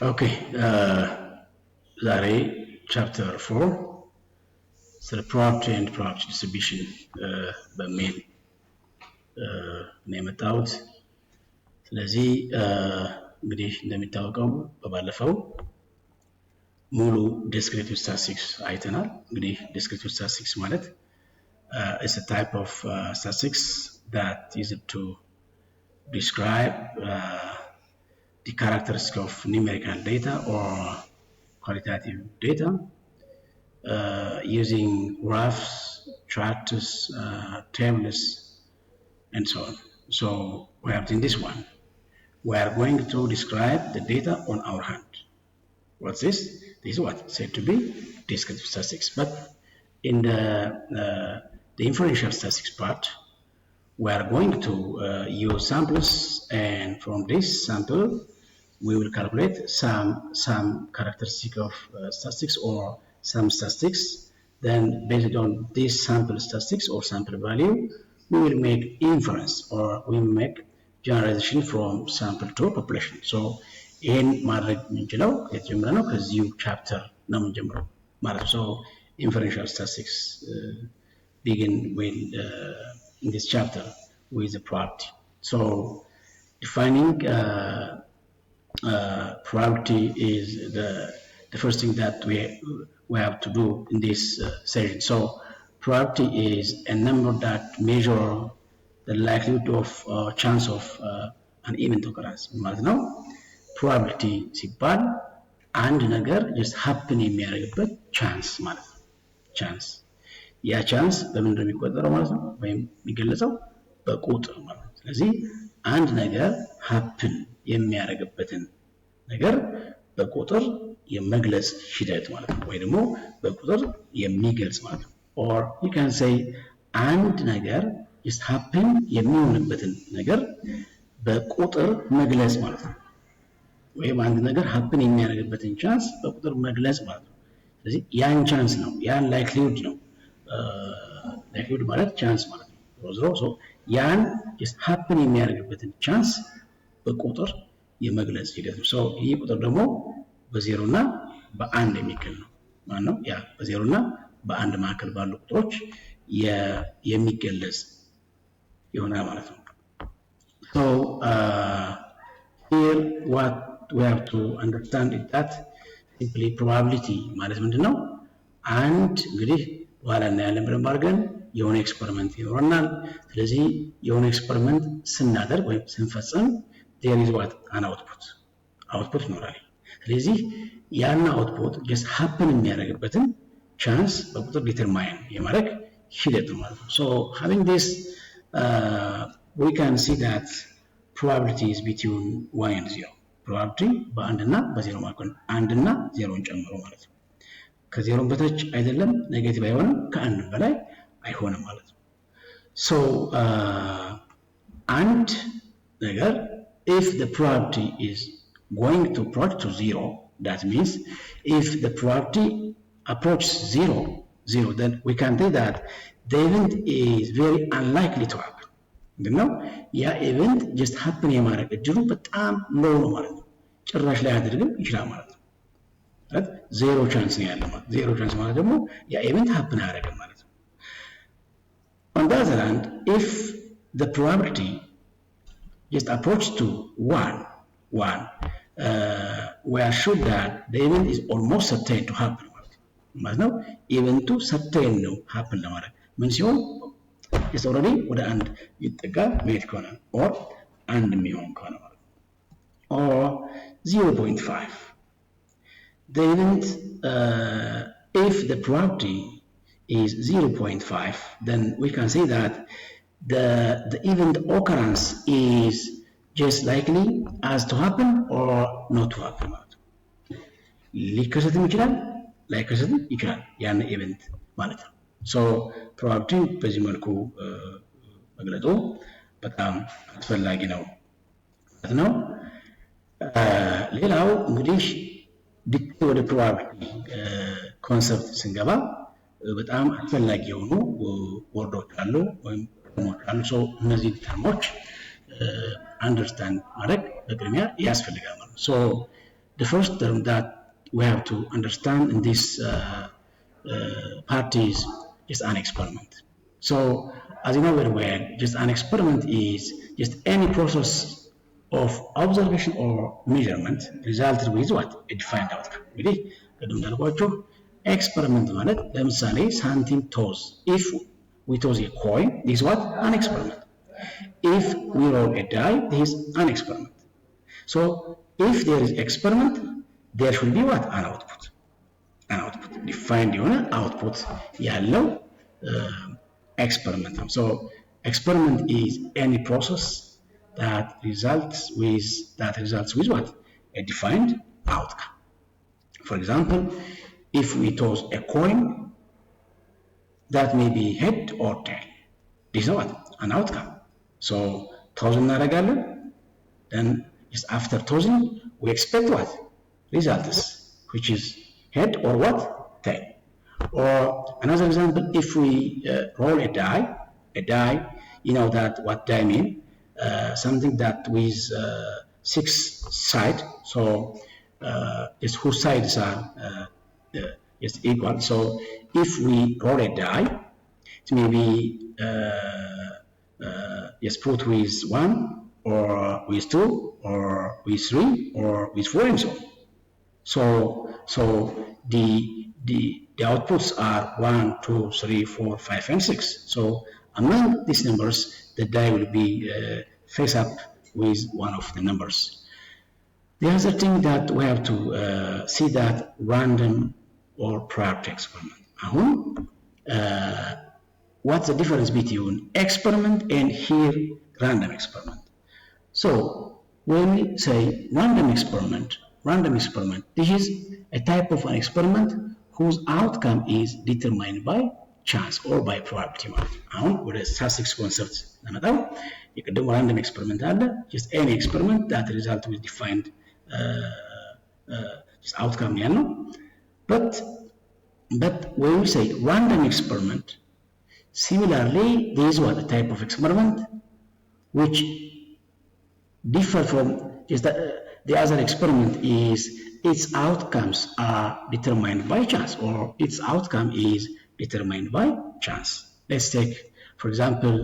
Okay, ዛሬ chapter 4 ስለ probability and probability distribution በሚል ነው የመጣሁት። ስለዚህ እንግዲህ እንደሚታወቀው በባለፈው ሙሉ descriptive statistics አይተናል። እንግዲህ descriptive statistics ማለት is a type of statistics that is to describe the characteristics of numerical data or qualitative data using graphs, charts, tables, and so on. So we have in this one, we are going to describe the data on our hand. What's this? This is what said to be descriptive statistics. But in the inferential statistics part, we are going to use samples, and from this sample we will calculate some characteristic of statistics or some statistics. Then based on this sample statistics or sample value, we will make inference or we will make generalization from sample to population. So in ማድረግ የምንችለው የተጀመረ ነው ከዚሁ ቻፕተር ነው የምንጀምረው ማለት ነው። So inferential statistics begin with in this chapter with the probability. So defining probability is the first thing that we have to do in this session. So probability is a number that measure the likelihood of chance of an event occurrence. ማለት ነው probability ሲባል አንድ ነገር just happen የሚያደርግበት ቻንስ ማለት ነው። ቻንስ ያ ቻንስ በምን ነው የሚቆጠረው ማለት ነው ወይም የሚገለጸው በቁጥር ማለት ነው። ስለዚህ አንድ ነገር happen የሚያደርግበትን ነገር በቁጥር የመግለጽ ሂደት ማለት ነው ወይ ደግሞ በቁጥር የሚገልጽ ማለት ነው። or you can say አንድ ነገር just happen የሚሆንበትን ነገር በቁጥር መግለጽ ማለት ነው። ወይም አንድ ነገር happen የሚያደርግበትን ቻንስ በቁጥር መግለጽ ማለት ነው። ስለዚህ ያን ቻንስ ነው ያን ላይክሊሁድ ነው ላይክሊሁድ ማለት ቻንስ ማለት ነው። ዞሮ ያን just happen የሚያደርግበትን ቻንስ በቁጥር የመግለጽ ሂደት ነው። ይህ ቁጥር ደግሞ በዜሮ እና በአንድ የሚገኝ ነው ማለት ነው። ያ በዜሮ እና በአንድ መካከል ባሉ ቁጥሮች የሚገለጽ ይሆናል ማለት ነው። So here what we have to understand is that simply probability ማለት ምንድነው? አንድ እንግዲህ በኋላ እናያለን ብለን ባርገን የሆነ ኤክስፐሪመንት ይኖረናል። ስለዚህ የሆነ ኤክስፐሪመንት ስናደርግ ወይም ስንፈጽም there is what an output ይኖራል። ስለዚህ ያን output just happen የሚያደርግበትን ቻንስ በቁጥር ዲተርማይን የማድረግ ሂደት ነው ማለት ነው። So having this we can see that probability is between 1 and 0. probability በአንድና በዜሮ መካከል አንድና ዜሮን ጨምሮ ማለት ነው። ከዜሮን በታች አይደለም ኔጌቲቭ አይሆንም ከአንድ በላይ አይሆንም ማለት ነው። So አንድ ነገር if the probability is going to approach to 0, that means if the probability approaches 0, then we can say that the event is very unlikely to happen. ነው ያ event just happen የማድረግ እድሉ በጣም low ነው ማለት ነው። ጭራሽ ላይ አድርግም ይችላል ማለት ነው። ዜሮ ቻንስ ነው ያለው ማለት ዜሮ ቻንስ ማለት ደግሞ ያ event happen አያደርግም ማለት ነው። On the other hand, if the probability just approach to 1, we are sure that the event is almost certain to happen ማለት ነው። ኢቨንቱ certain ነው happen ለማድረግ ምን ሲሆን is already ወደ አንድ ይጠጋ መሄድ ከሆነ or አንድ የሚሆን ከሆነ ማለት ነው። or 0.5 the event if the probability is 0.5 then we can say that the event occurrence is just likely as to happen or not to happen ማለት ነው። ሊከሰትም ይችላል ላይከሰትም ይችላል ያን ኢቨንት ማለት ነው። So probability በዚህ መልኩ መግለጹ በጣም አስፈላጊ ነው ማለት ነው። ሌላው እንግዲህ ወደ probability ኮንሰፕት ስንገባ በጣም አስፈላጊ የሆኑ ወርዶች አሉ ወይም ተርሞች አሉ። So እነዚህ ተርሞች አንደርስታንድ ማድረግ በቅድሚያ ያስፈልጋል ማለት ነው። So the first term that we have to understand in this part is just an experiment. So, as you know very well, just an experiment is just any process of observation or measurement resulted with what? A defined outcome. እንግዲህ ቅድም እንዳልኳችሁ experiment ማለት ለምሳሌ ሳንቲም ቶዝ if we toss a coin, this is what? An experiment. If we roll a die, this is an experiment. So, if there is experiment, there should be what? An output. An output. Defined የሆነ output ያለው experiment. So, experiment is any process that results with what? A defined outcome. For example, if we toss a coin, that may be head or tail. This is what? An outcome. So, toss እናደርጋለን, then just after tossing, we expect what? Results, which is head or what? Tail. Or another example, if we roll a die, you know that what die mean? Something that with 6 sides, so it's whose sides are is equal. So if we roll a die, it may be just put with 1 or with 2 or with 3 or with 4 and so on. So the outputs are 1, 2, 3, 4, 5 and 6. So among these numbers, the die will be face up with one of the numbers. The other thing that we have to see that random or priority experiment. What's the difference between experiment and here random experiment? So when we say random experiment, this is a type of an experiment whose outcome is determined by chance or by probability ማለት ነው። አሁን ወደ ስታቲስቲክስ ኮንሰፕት ለመጣው የቀደሙ ራንደም ኤክስፐሪመንት አለ just any experiment that result with defined just outcome ያለው but when we say random experiment, similarly there is what a type of experiment which differ from just the other experiment is its outcomes are determined by chance or its outcome is determined by chance. Let's take, for example,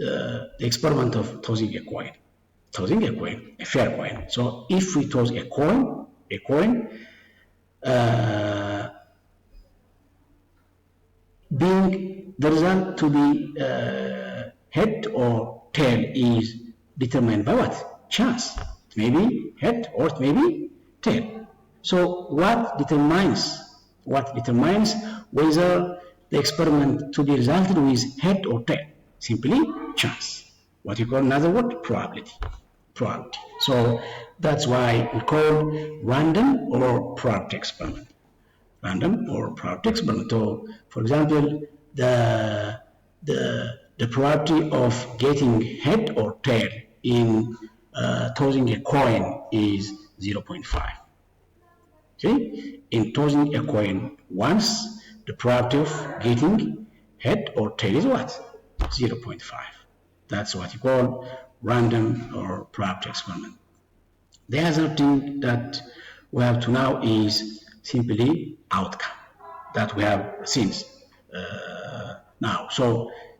the experiment of tossing a coin, a fair coin. So if we toss a coin, being the result to be head or tail is determined by what? Chance. It may be head or it may be tail. So what determines whether the experiment to be resulted with head or tail? Simply chance. What you call another word? Probability. So that's why we call random or probability experiment. So for example, the probability of getting head or tail in tossing a coin is 0.5. Okay? In tossing a coin once, the probability of getting head or tail is what? 0.5. That's what you call random or probability experiment. The other thing that we have to know is simply outcome that we have seen now. So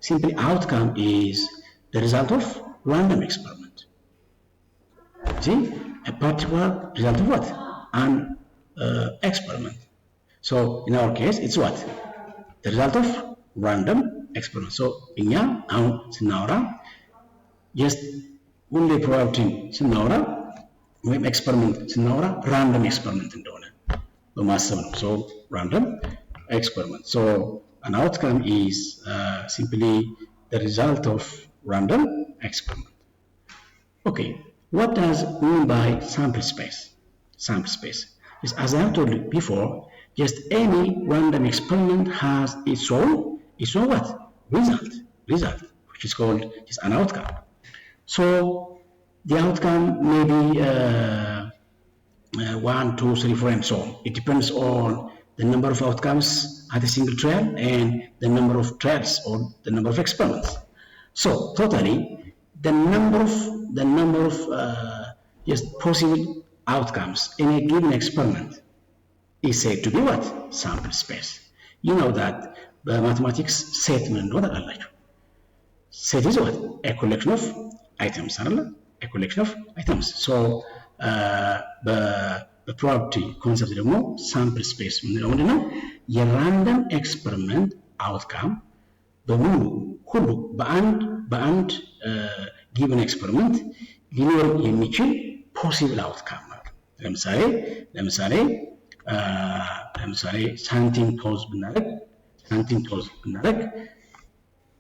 simply outcome is the result of random experiment. See, a particular result of what? An experiment. So in our case, it's what? The result of random experiment. So እኛ አሁን ስናወራ just ሁሌ ፕሮባቢሊቲ ስናወራ ወይም ኤክስፐሪመንት ስናወራ ራንደም ኤክስፐሪመንት እንደሆነ በማሰብ ነው። So random experiment. So an outcome is simply the result of random experiment. Okay, what does mean by sample space? Sample space is, as I have told you before, just any random experiment has its own what? Result, which is called just an outcome. So the outcome may be 1, 2, 3, 4, and so on. It depends on the number of outcomes at a single trial and the number of trials or the number of experiments. So totally, the number of just possible outcomes in a given experiment is said to be what? Sample space. You know that the mathematics set set is what? A collection of items. A collection of items. So the probability concept is sample space. A random experiment outcome ሁሉ በአንድ given experiment ሊኖር የሚችል possible outcome ማለት ነው። ለምሳሌ ሳንቲም ቶዝ ብናደርግ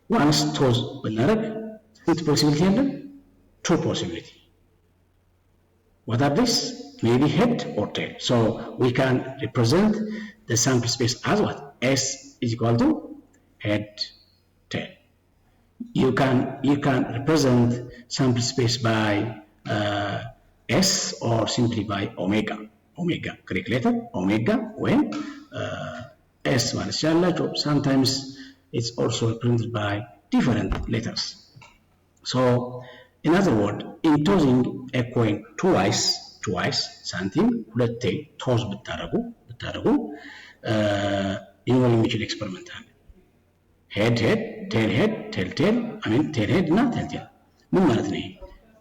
once ቶዝ ብናደርግ ስንት possibility አለን? 2 possibility. What are these? Maybe head or tail. So we can represent the sample space as what? S is equal to head, tail. You can represent sample space by S or simply by omega. Greek letter omega when S ማለት ያላችሁ. Sometimes it's also represented by different letters. So in other words, in tossing a coin twice ሳንቲም ሁለቴ ቶዝ ብታደርጉ ሊኖር የሚችል ኤክስፐሪመንት አለ። ሄድ ቴል ቴል እና ቴል ምን ማለት ነው?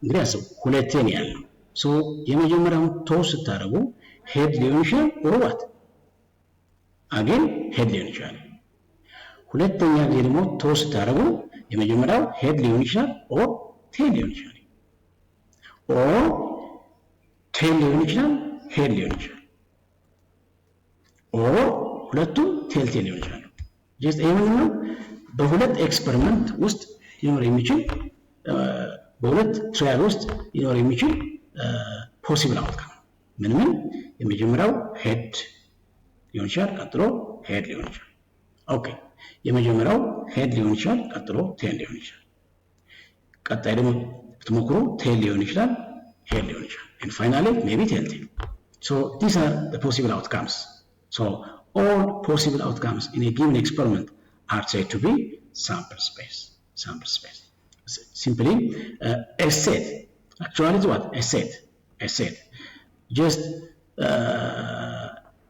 እንግዲህ አስቡ፣ ሁለቴ ነው ያለው። ሶ የመጀመሪያውን ቶዝ ስታደርጉ ሄድ ሊሆን ይችላል ኦር ዋት አገን ሄድ ሊሆን ይችላል። ሁለተኛ ጊዜ ደግሞ ቶዝ ስታደርጉ የመጀመሪያው ሄድ ሊሆን ይችላል ኦር ቴል ሊሆን ይችላል። ኦር ቴል ሊሆን ይችላል ሄድ ሊሆን ይችላል። ኦር ሁለቱም ቴል ሊሆን ይችላል። ጀስት ይሄንን በሁለት ኤክስፐሪመንት ውስጥ ሊኖር የሚችል በሁለት ትራያል ውስጥ ሊኖር የሚችል ፖሲብል አውትካም ምን የመጀመሪያው ሄድ ሊሆን ይችላል፣ ቀጥሎ ሄድ ሊሆን ይችላል። ኦኬ የመጀመሪያው ሄድ ሊሆን ይችላል፣ ቀጥሎ ቴል ሊሆን ይችላል። ቀጣይ ደግሞ ብትሞክሩ ቴል ሊሆን ይችላል፣ ሄድ ሊሆን ይችላል። and finally maybe tail. So these are the possible outcomes. So all possible outcomes in a given experiment are said to be sample space. Simply a set. Actually it's what? A set. Just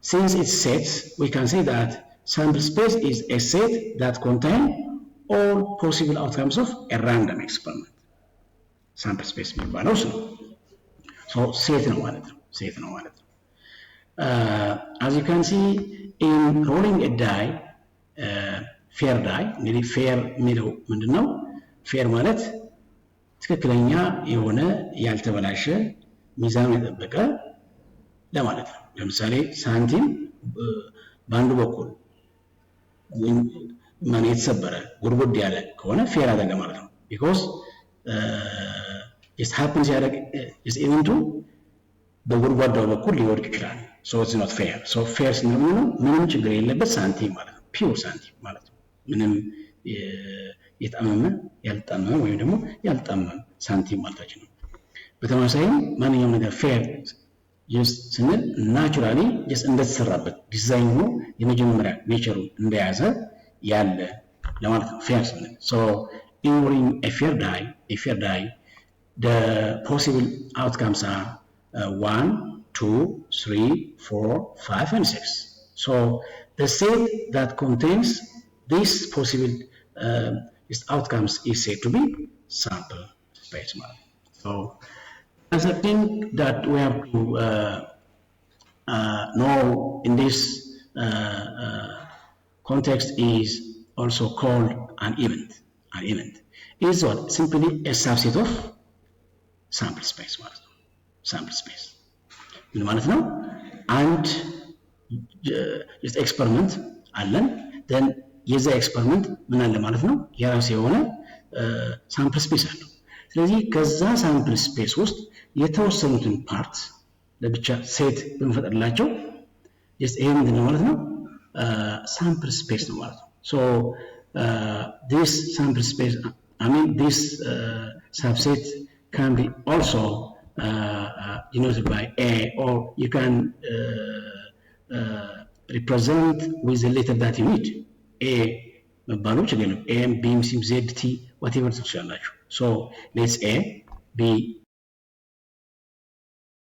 since it's sets, we can say that sample space is a set that contains all possible outcomes of a random experiment. Sample space የሚባለው እሱ ነው። So set ነው ማለት ነው። As you can see in rolling a die, fair die, እንግዲህ fair የሚለው ምንድነው? fair ማለት ትክክለኛ የሆነ ያልተበላሸ ሚዛኑ የጠበቀ ለማለት ነው። ለምሳሌ ሳንቲም በአንዱ በኩል ማን የተሰበረ ጉርጉድ ያለ ከሆነ ፌር አይደለም ማለት ነው። because it happens is even to በጉርጓዳው በኩል ሊወድቅ ይችላል። so it's not fair. so fair ስንል ምንም ችግር የለበት ሳንቲም ማለት ነው። ፒውር ሳንቲም ማለት ነው። ምንም የጣመመ ያልጣመመ ወይም ደግሞ ያልጣመመ ሳንቲም ማለታችን ነው። በተመሳሳይም ማንኛውም ነገር ፌር just ስንል ናቹራሊ just እንደተሰራበት ዲዛይን ነው የመጀመሪያ ኔቸሩ እንደያዘ ያለ ለማለት ነው ፌር ስንል። so in rolling a fair die the possible outcomes are 1, 2, 3, 4, 5 and 6. So the set that contains these possible outcomes is said to be sample space model. So as a thing that we have to know in this context is also called an event. An event is what? Simply a subset of sample space model. Sample space ምን ማለት ነው? አንድ just experiment አለን then የዛ ኤክስፐሪመንት ምን አለ ማለት ነው? የራሱ የሆነ ሳምፕል ስፔስ አለው። ስለዚህ ከዛ ሳምፕል ስፔስ ውስጥ የተወሰኑትን ፓርት ለብቻ ሴት ብንፈጥርላቸው just ይሄ ምንድን ነው ማለት ነው? ሳምፕል ስፔስ ነው ማለት ነው። so this sample space this subset can be also denoted by A, or you can represent with the letter that you need. A መባሉ ችግር የለም። A, B, C, Z, T, whatever ትችላላችሁ። so let's A, B,